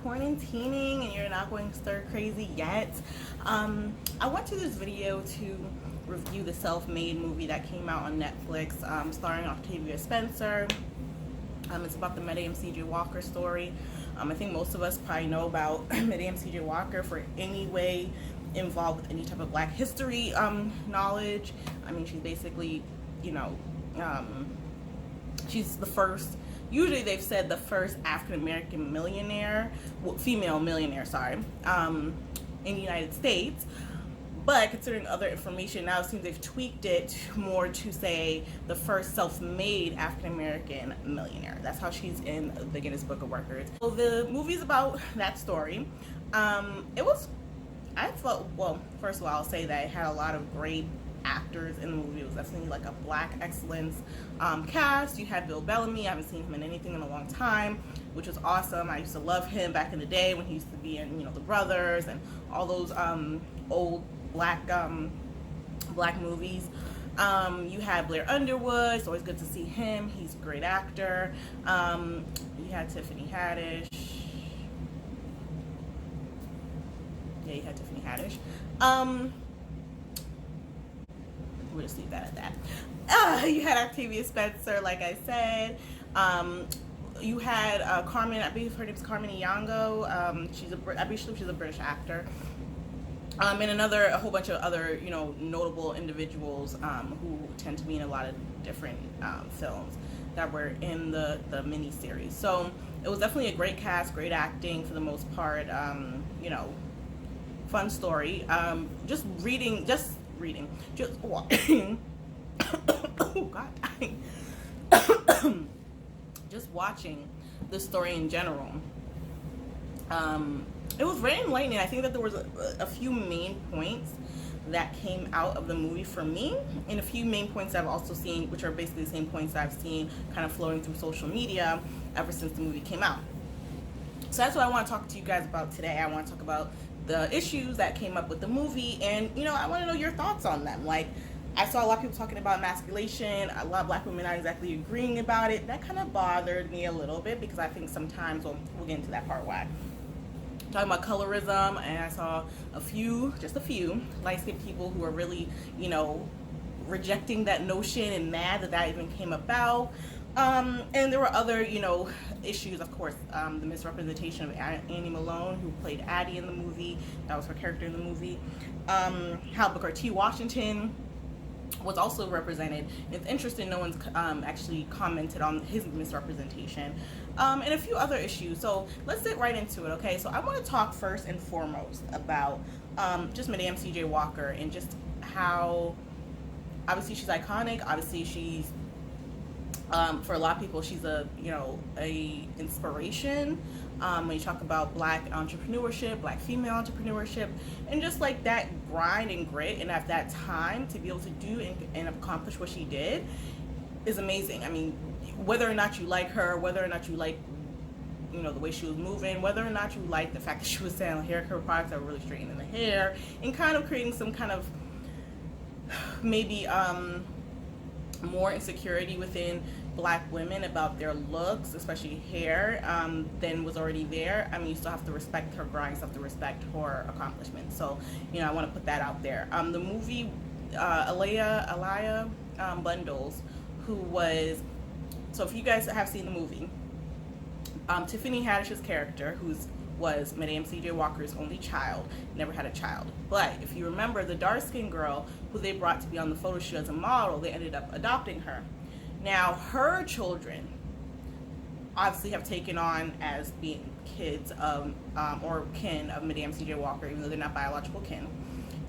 quarantining and you're not going stir crazy yet, I went to this video to review the Self-Made movie that came out on Netflix, starring Octavia Spencer. It's about the Madame C.J. Walker story. I think most of us probably know about Madame C.J. Walker for any way involved with any type of Black history knowledge. I mean, she's basically, you know, she's the first, usually they've said the first African-American millionaire, well, female millionaire, sorry, in the United States. But considering other information, now it seems they've tweaked it more to say the first self-made African-American millionaire. That's how she's in the Guinness Book of Records. So the movie's about that story. I felt, well, first of all, I'll say that it had a lot of great actors in the movie. It was definitely like a Black excellence cast. You had Bill Bellamy. I haven't seen him in anything in a long time, which was awesome. I used to love him back in the day when he used to be in, you know, The Brothers and all those old Black movies. You had Blair Underwood. It's always good to see him. He's a great actor. You had Tiffany Haddish. Yeah, you had Tiffany Haddish. We'll just leave that at that. You had Octavia Spencer, like I said. You had Carmen, I believe her name's Carmen Iango. I believe she's a British actor. And a whole bunch of other, you know, notable individuals who tend to be in a lot of different films that were in the mini-series. So it was definitely a great cast, great acting for the most part, you know, fun story. Just watching, oh God, just watching the story in general. It was very enlightening. I think that there was a few main points that came out of the movie for me, and a few main points I've also seen, which are basically the same points that I've seen kind of flowing through social media ever since the movie came out. So that's what I want to talk to you guys about today. I want to talk about the issues that came up with the movie, and, you know, I want to know your thoughts on them. Like, I saw a lot of people talking about emasculation, a lot of Black women not exactly agreeing about it. That kind of bothered me a little bit, because I think sometimes, we'll get into that part why. Talking about colorism, and I saw just a few light-skinned people who are really, you know, rejecting that notion and mad that even came about. And there were other, you know, issues, of course, the misrepresentation of Annie Malone, who played Addie in the movie. That was her character in the movie. How Booker T. Washington was also represented. It's interesting no one's actually commented on his misrepresentation, and a few other issues. So let's get right into it, okay? So I want to talk first and foremost about just Madame C.J. Walker, and just how, obviously she's iconic. Obviously she's, for a lot of people, she's a inspiration. When you talk about Black entrepreneurship, Black female entrepreneurship, and just like that grind and grit, and at that time to be able to do and accomplish what she did is amazing. I mean, whether or not you like her, whether or not you like, you know, the way she was moving, whether or not you like the fact that she was selling hair care products that were really straightening the hair and kind of creating some kind of maybe more insecurity within Black women about their looks, especially hair, than was already there. I mean, you still have to respect her grind, you still have to respect her accomplishments. So, you know, I want to put that out there. The movie, Aliyah Bundles, who was, so if you guys have seen the movie, Tiffany Haddish's character, was Madame C.J. Walker's only child, never had a child. But if you remember, the dark-skinned girl who they brought to be on the photo shoot as a model, they ended up adopting her. Now, her children obviously have taken on as being kids of, or kin of Madame C.J. Walker, even though they're not biological kin.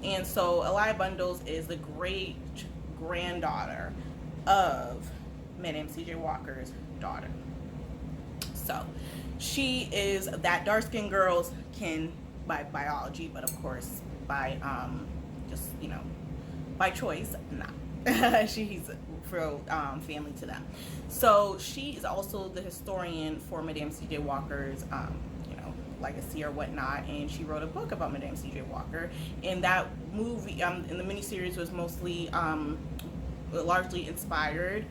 And so Aliyah Bundles is the great-granddaughter of Madame C.J. Walker's daughter. So she is that dark-skinned girl's kin by biology, but of course by just, you know, by choice, not. She's real family to them. So she is also the historian for Madame C.J. Walker's you know, legacy or whatnot, and she wrote a book about Madame C.J. Walker. And that movie in the miniseries was mostly largely inspired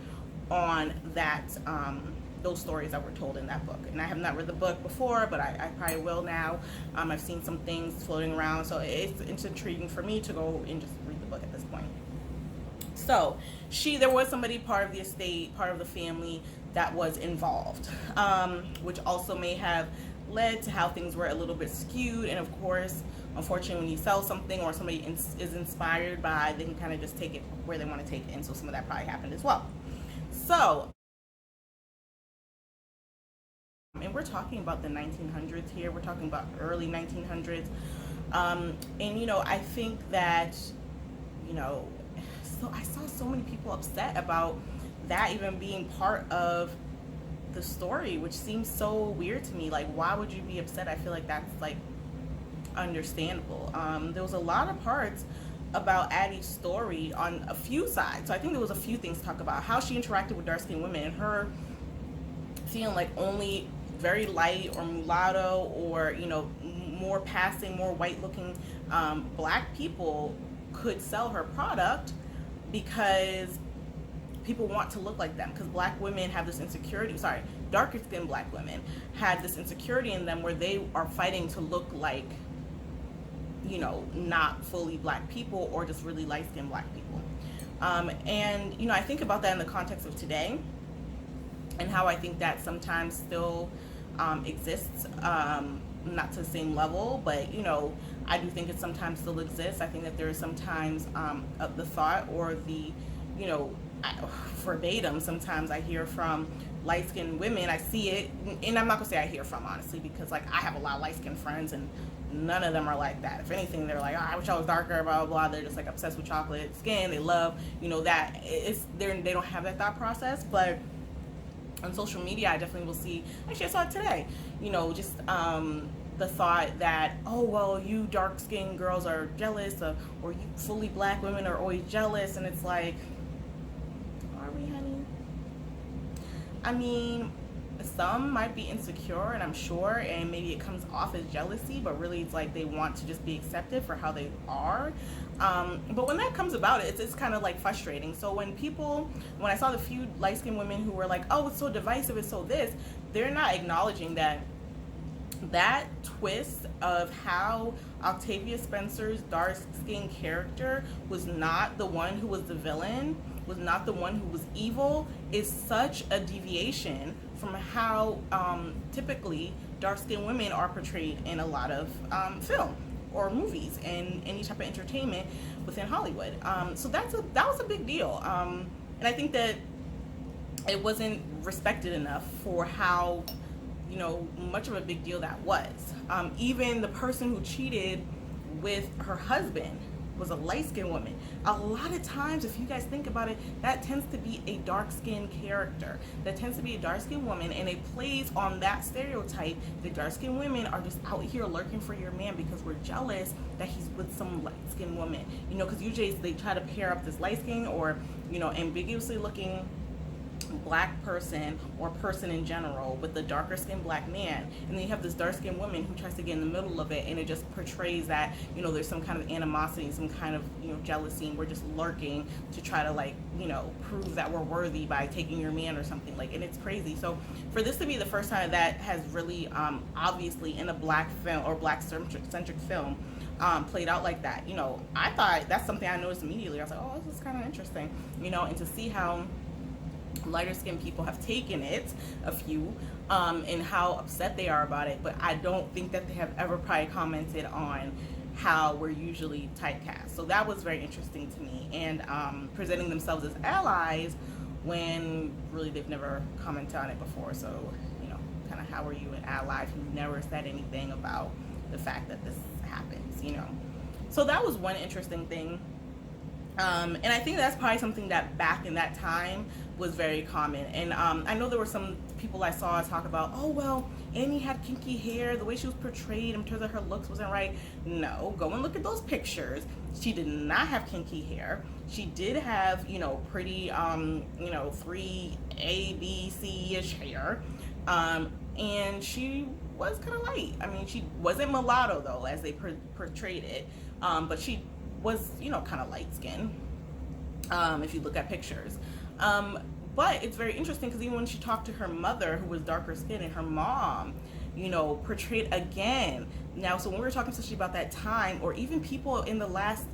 on that those stories that were told in that book. And I have not read the book before, but I probably will now. I've seen some things floating around, so it's intriguing for me to go and just read the book at this point. So there was somebody part of the estate, part of the family that was involved, which also may have led to how things were a little bit skewed. And of course, unfortunately, when you sell something or somebody is inspired by, they can kind of just take it where they want to take it. And so some of that probably happened as well. So, and we're talking about the 1900s here. We're talking about early 1900s. And, you know, I think that, you know, so I saw so many people upset about that even being part of the story, which seems so weird to me. Like, why would you be upset? I feel like that's like understandable. There was a lot of parts about Addie's story on a few sides. So I think there was a few things to talk about. How she interacted with dark-skinned women and her feeling like only very light or mulatto or, you know, more passing, more white-looking black people could sell her product because people want to look like them, because black women have this insecurity, darker skinned black women had this insecurity in them where they are fighting to look like, you know, not fully black people or just really light skinned black people. And, you know, I think about that in the context of today and how I think that sometimes still exists, not to the same level, but, you know, I do think it sometimes still exists. I think that there is sometimes the thought or the, you know, verbatim, sometimes I hear from light-skinned women. I see it, and I'm not gonna say I hear from, honestly, because like I have a lot of light-skinned friends and none of them are like that. If anything, they're like, oh, I wish I was darker, blah blah blah. They're just like obsessed with chocolate skin. They love, you know, that they don't have that thought process. But on social media, I definitely will see, actually I saw it today, you know, just the thought that, oh, well, you dark-skinned girls are jealous, or you fully black women are always jealous. And it's like, are we, honey? I mean, some might be insecure, and I'm sure, and maybe it comes off as jealousy, but really it's like they want to just be accepted for how they are. But when that comes about, it's kind of like frustrating. So when I saw the few light-skinned women who were like, oh, it's so divisive, it's so this, they're not acknowledging that twist of how Octavia Spencer's dark-skinned character was not the one who was the villain, was not the one who was evil, is such a deviation from how typically dark-skinned women are portrayed in a lot of film or movies and any type of entertainment within Hollywood. So that was a big deal. And I think that it wasn't respected enough for how, you know, much of a big deal that was. Even the person who cheated with her husband was a light-skinned woman. A lot of times, if you guys think about it, that tends to be a dark-skinned character. That tends to be a dark-skinned woman, and it plays on that stereotype that dark-skinned women are just out here lurking for your man because we're jealous that he's with some light-skinned woman. You know, because usually they try to pair up this light-skinned or, you know, ambiguously looking black person or person in general with the darker skinned black man, and then you have this dark skinned woman who tries to get in the middle of it, and it just portrays that, you know, there's some kind of animosity, some kind of, you know, jealousy, and we're just lurking to try to, like, you know, prove that we're worthy by taking your man or something, like, and it's crazy. So for this to be the first time that has really obviously in a black film or black centric film played out like that, you know, I thought that's something I noticed immediately. I was like, oh, this is kind of interesting, you know, and to see how lighter skinned people have taken it, a few, and how upset they are about it, but I don't think that they have ever probably commented on how we're usually typecast. So that was very interesting to me, and presenting themselves as allies when really they've never commented on it before. So, you know, kind of how are you an ally if you've never said anything about the fact that this happens, you know? So that was one interesting thing. And I think that's probably something that back in that time was very common. And I know there were some people I saw talk about, oh, well, Annie had kinky hair, the way she was portrayed in terms of her looks wasn't right. No, go and look at those pictures. She did not have kinky hair. She did have, you know, pretty, you know, 3 A, B, C-ish hair. And she was kind of light. I mean, she wasn't mulatto, though, as they portrayed it. But she was, you know, kind of light skinned, if you look at pictures. But it's very interesting because even when she talked to her mother, who was darker skinned, and her mom, portrayed again. Now, so when we were talking especially about that time, or even people in the last,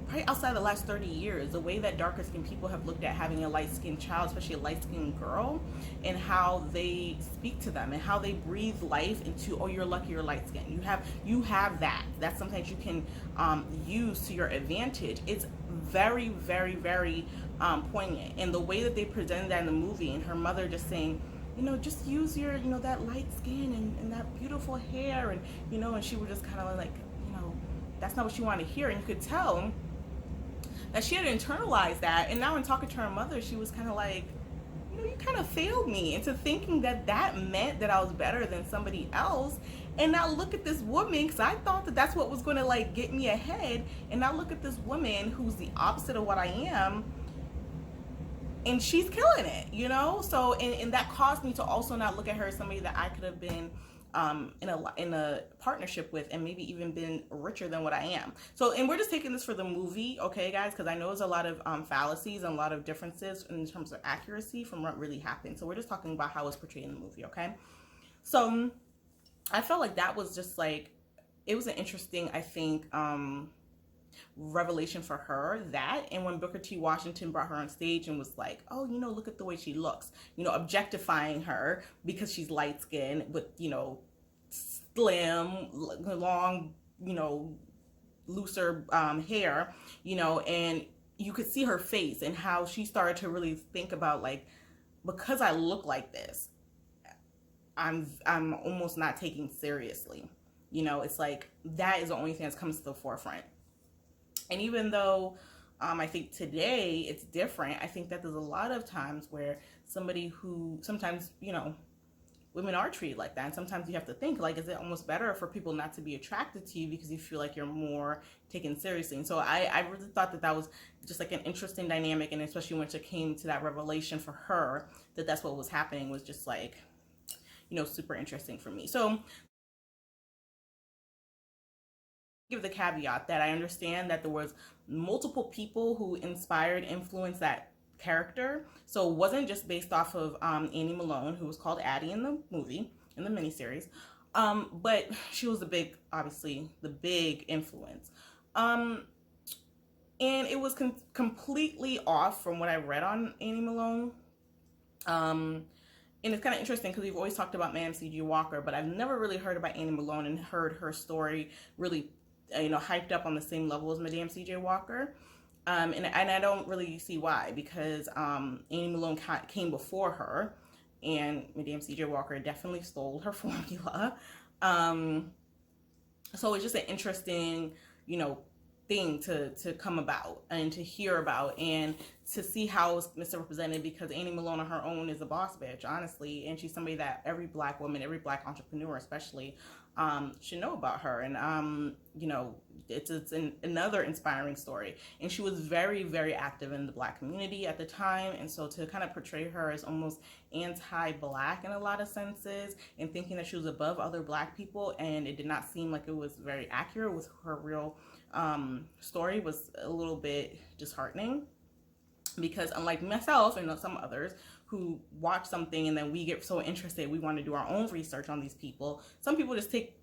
probably outside the last 30 years, the way that darker skinned people have looked at having a light skinned child, especially a light skinned girl, and how they speak to them and how they breathe life into, oh, you're lucky you're light skinned. You have that. That's something that you can use to your advantage. It's very, very, very poignant. And the way that they presented that in the movie, and her mother just saying, just use your, that light skin and that beautiful hair, and she was just kind of like, that's not what she wanted to hear. And you could tell that she had internalized that. And now in talking to her mother, she was kind of like, you kind of failed me into thinking that that meant that I was better than somebody else. And now look at this woman, because I thought that that's what was going to like get me ahead. And now look at this woman who's the opposite of what I am, and she's killing it. So and that caused me to also not look at her as somebody that I could have been in a partnership with, and maybe even been richer than what I am. So, and we're just taking this for the movie, okay, guys, because I know there's a lot of fallacies and a lot of differences in terms of accuracy from what really happened. So we're just talking about how it's portrayed in the movie, okay? So I felt like that was just like, it was an interesting, I think, revelation for her, that. And when Booker T. Washington brought her on stage and was like, oh, look at the way she looks, objectifying her because she's light skinned with, slim, long, looser hair, and you could see her face and how she started to really think about, like, because I look like this, I'm almost not taken seriously. It's like that is the only thing that's comes to the forefront. And even though I think today it's different, I think that there's a lot of times where somebody who sometimes, women are treated like that. And sometimes you have to think, like, is it almost better for people not to be attracted to you because you feel like you're more taken seriously? And so I really thought that was just like an interesting dynamic. And especially when it came to that revelation for her, that that's what was happening, was just like, super interesting for me. So give the caveat that I understand that there was multiple people who inspired, influenced that character. So it wasn't just based off of Annie Malone, who was called Addie in the movie, in the miniseries. But she was obviously the big influence. And it was completely off from what I read on Annie Malone. And it's kind of interesting because we've always talked about Madam C.J. Walker, but I've never really heard about Annie Malone and heard her story really hyped up on the same level as Madame C.J. Walker. And I don't really see why, because Annie Malone came before her, and Madame C.J. Walker definitely stole her formula. So it's just an interesting, thing to come about and to hear about and to see how it's misrepresented, because Annie Malone on her own is a boss bitch, honestly, and she's somebody that every black woman, every black entrepreneur especially, should know about her. And it's another inspiring story, and she was very, very active in the black community at the time. And so to kind of portray her as almost anti-black in a lot of senses, and thinking that she was above other black people, and it did not seem like it was very accurate with her real story, was a little bit disheartening. Because unlike myself and some others who watch something and then we get so interested, we want to do our own research on these people. Some people just take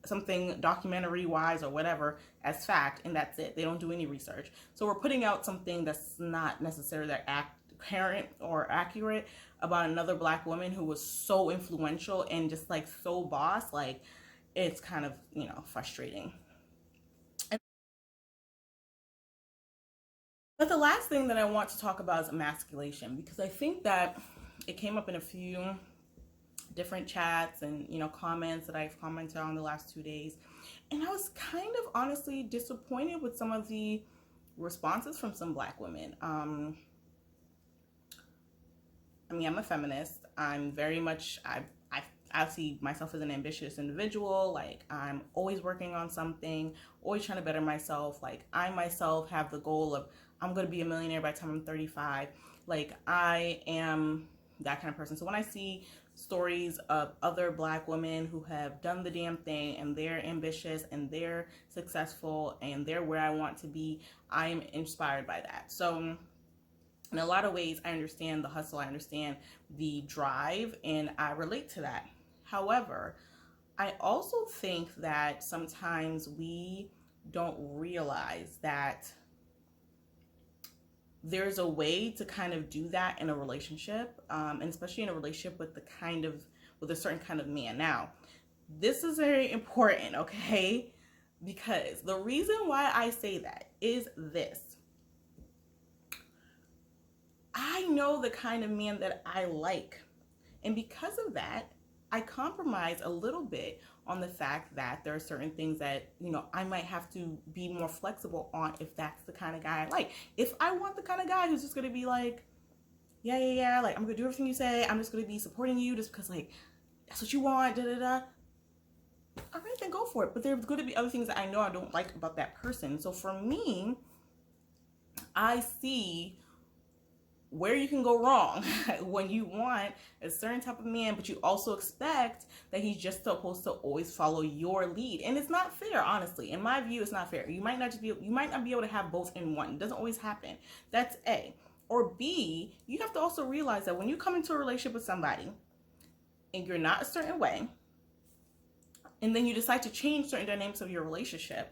something documentary wise or whatever as fact, and that's it. They don't do any research. So we're putting out something that's not necessarily that current or accurate about another black woman who was so influential and just like so boss. Like, it's kind of, frustrating. But the last thing that I want to talk about is emasculation, because I think that it came up in a few different chats and comments that I've commented on the last 2 days, and I was kind of honestly disappointed with some of the responses from some black women. I mean, I'm a feminist. I'm very much, I see myself as an ambitious individual. Like, I'm always working on something, always trying to better myself. Like, I myself have the goal of, I'm going to be a millionaire by the time I'm 35. Like, I am that kind of person. So when I see stories of other black women who have done the damn thing and they're ambitious and they're successful and they're where I want to be, I am inspired by that. So In a lot of ways, I understand the hustle, I understand the drive, and I relate to that. However, I also think that sometimes we don't realize that there's a way to kind of do that in a relationship, and especially in a relationship with with a certain kind of man. Now, this is very important, okay? Because the reason why I say that is this. I know the kind of man that I like. And because of that, I compromise a little bit on the fact that there are certain things that, I might have to be more flexible on if that's the kind of guy I like. If I want the kind of guy who's just going to be like, yeah, like, I'm going to do everything you say. I'm just going to be supporting you just because, like, that's what you want, da-da-da. All right, then go for it. But there's going to be other things that I know I don't like about that person. So for me, I see where you can go wrong when you want a certain type of man, but you also expect that he's just supposed to always follow your lead. And it's not fair, honestly. In my view, it's not fair. You might not be able to have both in one. It doesn't always happen. That's A. Or B, you have to also realize that when you come into a relationship with somebody and you're not a certain way, and then you decide to change certain dynamics of your relationship,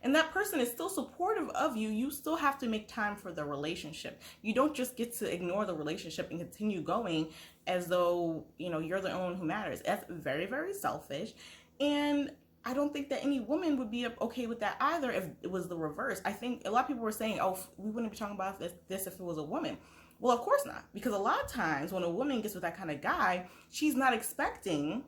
and that person is still supportive of you, you still have to make time for the relationship. You don't just get to ignore the relationship and continue going as though, you're the only one who matters. That's very, very selfish. And I don't think that any woman would be okay with that either if it was the reverse. I think a lot of people were saying, oh, we wouldn't be talking about this if it was a woman. Well, of course not. Because a lot of times when a woman gets with that kind of guy, she's not expecting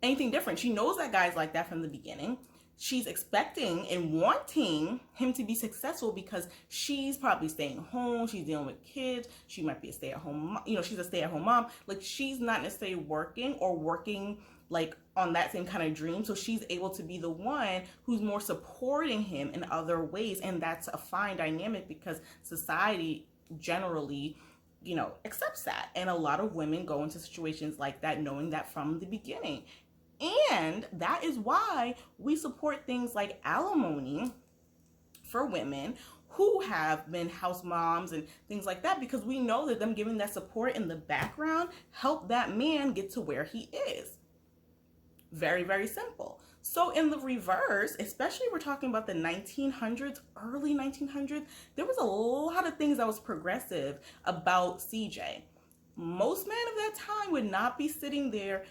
anything different. She knows that guy's like that from the beginning. She's expecting and wanting him to be successful because she's probably staying home. She's dealing with kids. She might be a stay-at-home, she's a stay-at-home mom. Like, she's not necessarily working like on that same kind of dream. So she's able to be the one who's more supporting him in other ways. And that's a fine dynamic because society generally, accepts that. And a lot of women go into situations like that knowing that from the beginning. And that is why we support things like alimony for women who have been house moms and things like that, because we know that them giving that support in the background help that man get to where he is. Very, very simple. So in the reverse, especially we're talking about the 1900s, early 1900s, there was a lot of things that was progressive about CJ. Most men of that time would not be sitting there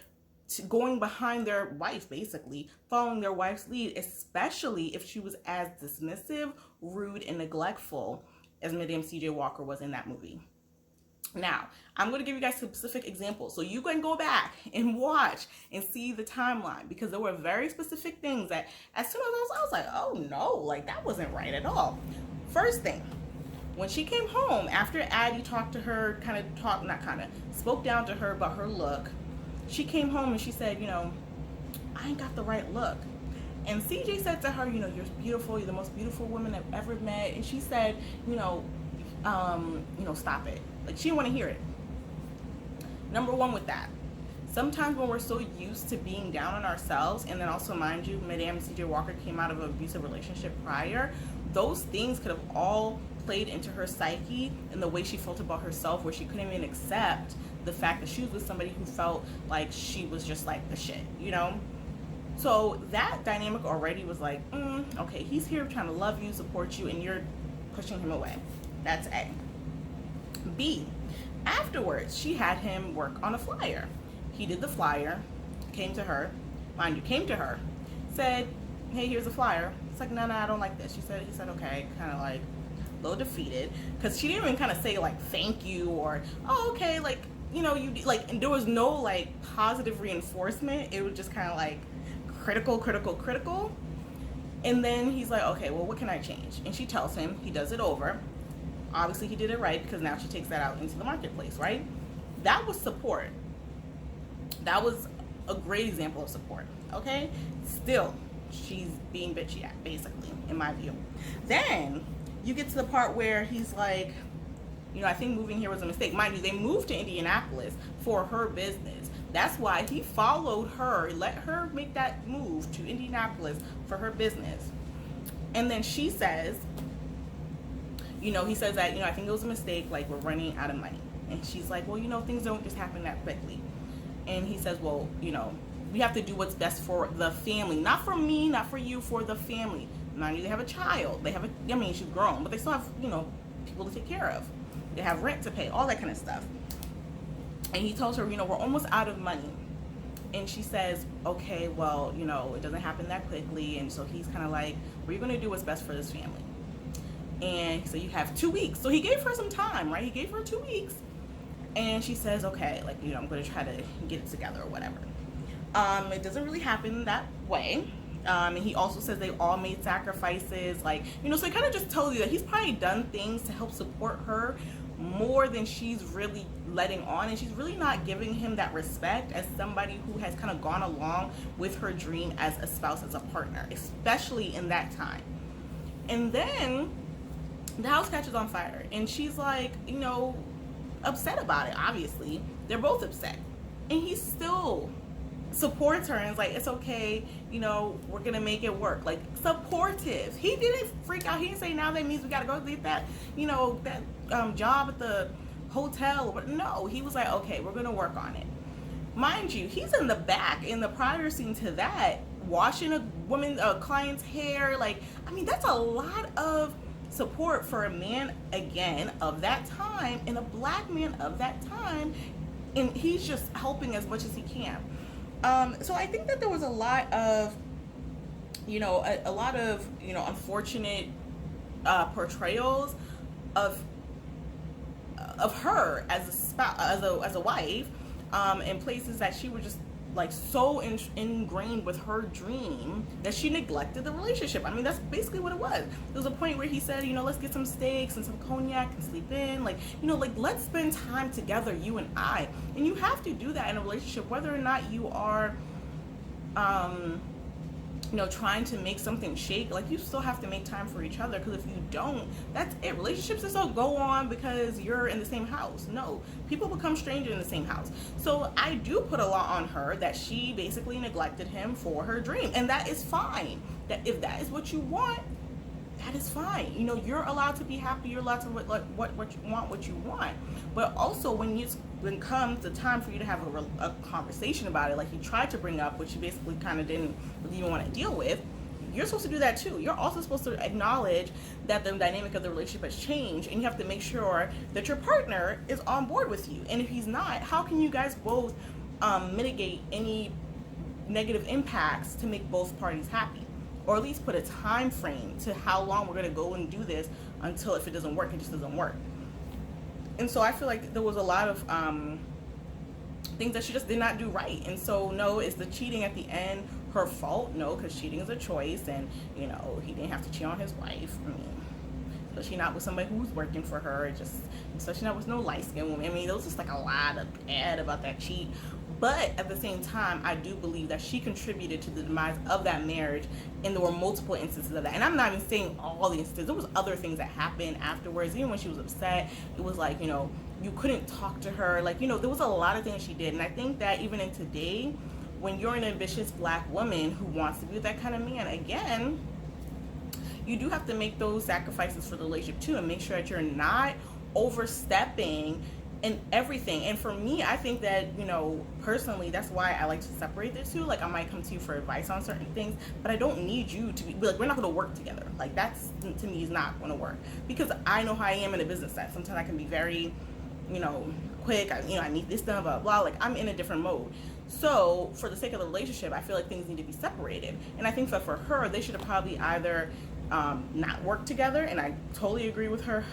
going behind their wife, basically following their wife's lead, especially if she was as dismissive, rude, and neglectful as Madame CJ Walker was in that movie. Now, I'm going to give you guys specific examples so you can go back and watch and see the timeline, because there were very specific things that as soon as I was like, oh no, like that wasn't right at all. First thing, when she came home after Addie talked to her, spoke down to her about her look, she came home and she said, I ain't got the right look. And CJ said to her, you're beautiful. You're the most beautiful woman I've ever met. And she said, stop it. Like, she didn't want to hear it. Number one with that, sometimes when we're so used to being down on ourselves, and then also, mind you, Madame CJ Walker came out of an abusive relationship prior, those things could have all played into her psyche and the way she felt about herself, where she couldn't even accept the fact that she was with somebody who felt like she was just like the shit, So that dynamic already was like, okay, he's here trying to love you, support you, and you're pushing him away. That's A. B, afterwards, she had him work on a flyer. He did the flyer, came to her, said, hey, here's a flyer. It's like, no, I don't like this. He said, okay, kind of like a little defeated, because she didn't even kind of say like, thank you, or, oh, okay, like, you like, and there was no like positive reinforcement. It was just kind of like critical. And then he's like, okay, well, what can I change? And she tells him, he does it over. Obviously he did it right, because now she takes that out into the marketplace, right? That was support. That was a great example of support, okay? Still, she's being bitchy at, basically, in my view. Then you get to the part where he's like, I think moving here was a mistake. Mind you, they moved to Indianapolis for her business. That's why he followed her, let her make that move to Indianapolis for her business. And then she says, he says that, I think it was a mistake, like, we're running out of money. And she's like, well, things don't just happen that quickly. And he says, well, we have to do what's best for the family. Not for me, not for you, for the family. Mind you, they have a child. They have she's grown, but they still have, people to take care of. They have rent to pay, all that kind of stuff. And he tells her, we're almost out of money. And she says, okay, well, it doesn't happen that quickly. And so he's kind of like, we're going to do what's best for this family. And so you have 2 weeks. So he gave her some time, right? He gave her 2 weeks. And she says, okay, like, I'm going to try to get it together or whatever. It doesn't really happen that way. And he also says they all made sacrifices, like, so it kind of just tells you that he's probably done things to help support her more than she's really letting on, and she's really not giving him that respect as somebody who has kind of gone along with her dream as a spouse, as a partner, especially in that time. And then the house catches on fire, and she's like, upset about it. Obviously, they're both upset, and he still supports her and is like, it's okay, we're gonna make it work. Like, supportive. He didn't freak out. He didn't say, now that means we gotta go get that job at the hotel. But no, he was like, okay, we're gonna work on it. Mind you, he's in the back in the prior scene to that, washing a client's hair. Like, that's a lot of support for a man, again, of that time, and a black man of that time, and he's just helping as much as he can. So I think that there was a lot of, unfortunate portrayals of her as a spouse, as a wife, in places that she was just like so ingrained with her dream that she neglected the relationship. That's basically what it was. There was a point where he said, let's get some steaks and some cognac and sleep in. Like, let's spend time together, you and I. And you have to do that in a relationship, whether or not you are, trying to make something shake. Like, you still have to make time for each other, because if you don't, that's it. Relationships just don't go on because you're in the same house. No, people become strangers in the same house. So I do put a lot on her that she basically neglected him for her dream, and that is fine. That if that is what you want, that is fine. You're allowed to be happy. You're allowed to what you want. But also, when comes the time for you to have a conversation about it, like he tried to bring up, which you basically kind of didn't really even want to deal with, you're supposed to do that too. You're also supposed to acknowledge that the dynamic of the relationship has changed, and you have to make sure that your partner is on board with you. And if he's not, how can you guys both mitigate any negative impacts to make both parties happy? Or at least put a time frame to how long we're going to go and do this until, if it doesn't work, it just doesn't work. And so I feel like there was a lot of things that she just did not do right. And so, no, is the cheating at the end her fault? No, because cheating is a choice, and he didn't have to cheat on his wife. Especially not with somebody who's working for her, especially not with no light-skinned woman. There was just like a lot of bad about that cheat. But at the same time, I do believe that she contributed to the demise of that marriage, and there were multiple instances of that. And I'm not even saying all the instances. There was other things that happened afterwards. Even when she was upset, it was like, you couldn't talk to her. Like, there was a lot of things she did. And I think that even in today, when you're an ambitious black woman who wants to be with that kind of man, again, you do have to make those sacrifices for the relationship too, and make sure that you're not overstepping in everything. And for me, I think that, personally, that's why I like to separate the two. Like, I might come to you for advice on certain things, but I don't need you to be like, we're not going to work together. Like, that's, to me, is not going to work, because I know how I am in a business sense. Sometimes I can be very, quick. I need this done, blah, blah. Like, I'm in a different mode. So for the sake of the relationship, I feel like things need to be separated. And I think that for her, they should have probably either not worked together. And I totally agree with her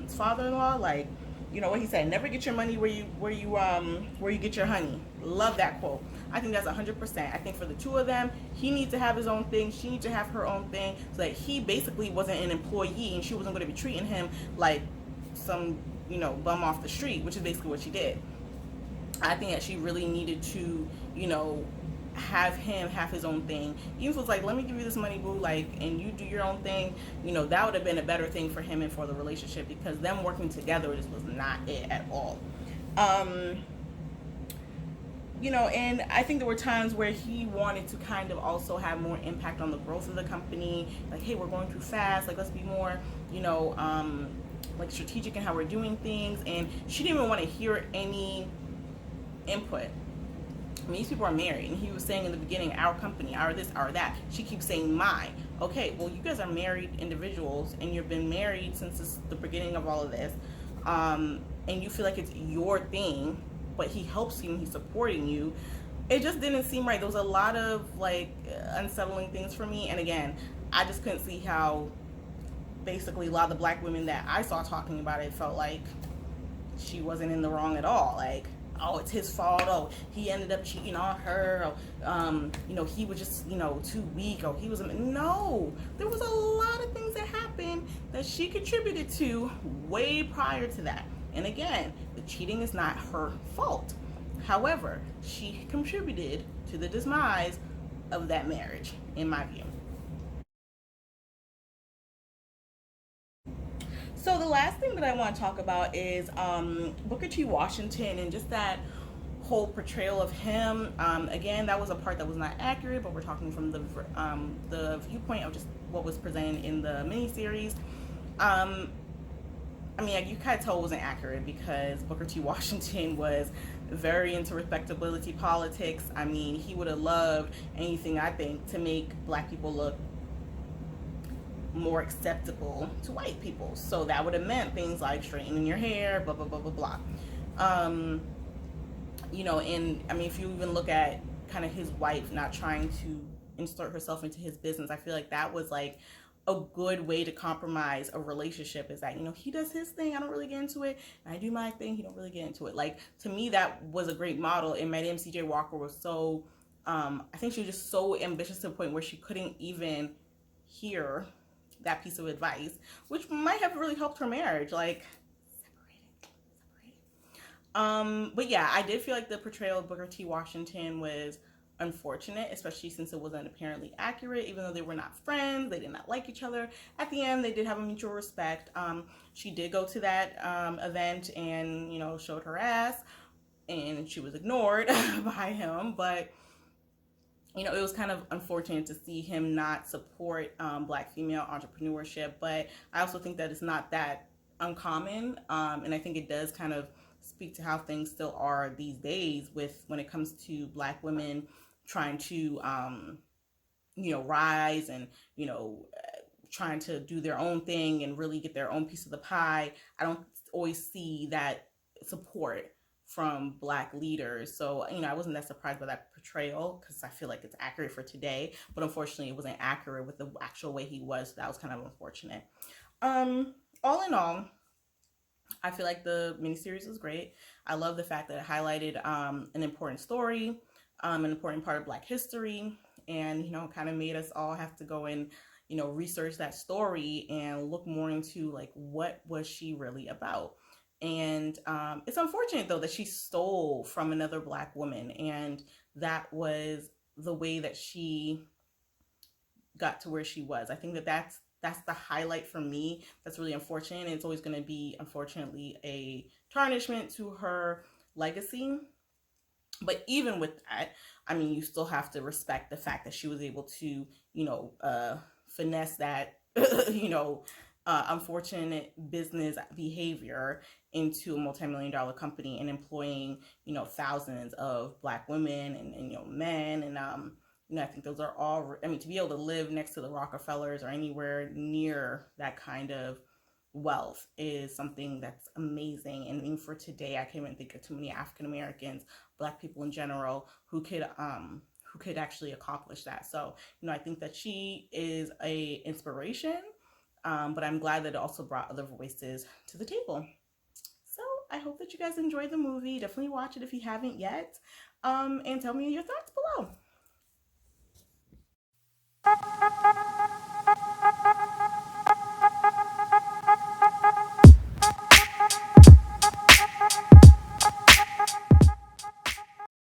father-in-law. Like, what he said, never get your money where you get your honey. Love that quote. I think that's 100%. I think for the two of them, he needs to have his own thing, she needs to have her own thing, so that he basically wasn't an employee and she wasn't going to be treating him like some bum off the street, which is basically what she did. I think that she really needed to have him have his own thing. Even if it was like, let me give you this money, boo, like, and you do your own thing, that would have been a better thing for him and for the relationship, because them working together just was not it at all. And I think there were times where he wanted to kind of also have more impact on the growth of the company. Like, hey, we're going too fast. Like, let's be more, like strategic in how we're doing things, and she didn't even want to hear any input. I mean, these people are married, and he was saying in the beginning, our company, our this, our that. She keeps saying my. Okay, well, you guys are married individuals, and you've been married since the beginning of all of this, and you feel like it's your thing, but he helps you and he's supporting you. It just didn't seem right. There was a lot of like unsettling things for me, and again, I just couldn't see how basically a lot of the black women that I saw talking about it felt like she wasn't in the wrong at all. Like, oh, it's his fault. Oh, he ended up cheating on her. Or, he was just, too weak. Oh, he was no. There was a lot of things that happened that she contributed to way prior to that. And again, the cheating is not her fault. However, she contributed to the demise of that marriage, in my view. So the last thing that I want to talk about is Booker T. Washington and just that whole portrayal of him. Again, that was a part that was not accurate, but we're talking from the viewpoint of just what was presented in the miniseries. I mean, you kind of tell it wasn't accurate because Booker T. Washington was very into respectability politics. I mean, he would have loved anything, I think, to make black people look more acceptable to white people. So that would have meant things like straightening your hair, blah, blah, blah, blah, blah. And I mean, if you even look at kind of his wife not trying to insert herself into his business, I feel like that was like a good way to compromise a relationship, is that, he does his thing, I don't really get into it, and I do my thing, he don't really get into it. Like, to me, that was a great model. And Madame C.J. Walker was so, I think she was just so ambitious to the point where she couldn't even hear that piece of advice, which might have really helped her marriage. Like, separate. But yeah, I did feel like the portrayal of Booker T. Washington was unfortunate, especially since it wasn't apparently accurate. Even though they were not friends, they did not like each other. At the end, they did have a mutual respect. She did go to that event and showed her ass, and she was ignored by him. But it was kind of unfortunate to see him not support black female entrepreneurship. But I also think that it's not that uncommon, and I think it does kind of speak to how things still are these days with when it comes to black women trying to rise and trying to do their own thing and really get their own piece of the pie. I don't always see that support from black leaders. So I wasn't that surprised by that portrayal because I feel like it's accurate for today, but unfortunately it wasn't accurate with the actual way he was. So that was kind of unfortunate. All in all, I feel like the miniseries was great. I love the fact that it highlighted an important story, an important part of black history, and kind of made us all have to go and research that story and look more into like what was she really about. And it's unfortunate though that she stole from another black woman, and that was the way that she got to where she was. I think that that's the highlight for me. That's really unfortunate, and it's always going to be, unfortunately, a tarnishment to her legacy. But even with that, I mean, you still have to respect the fact that she was able to, finesse that, unfortunate business behavior into a multi-million-dollar company and employing, thousands of black women and men. And, I think those are all, I mean, to be able to live next to the Rockefellers or anywhere near that kind of wealth is something that's amazing. And even for today, I can't even think of too many African Americans, black people in general, who could actually accomplish that. So, I think that she is a inspiration, but I'm glad that it also brought other voices to the table. So I hope that you guys enjoyed the movie. Definitely watch it if you haven't yet, and tell me your thoughts below.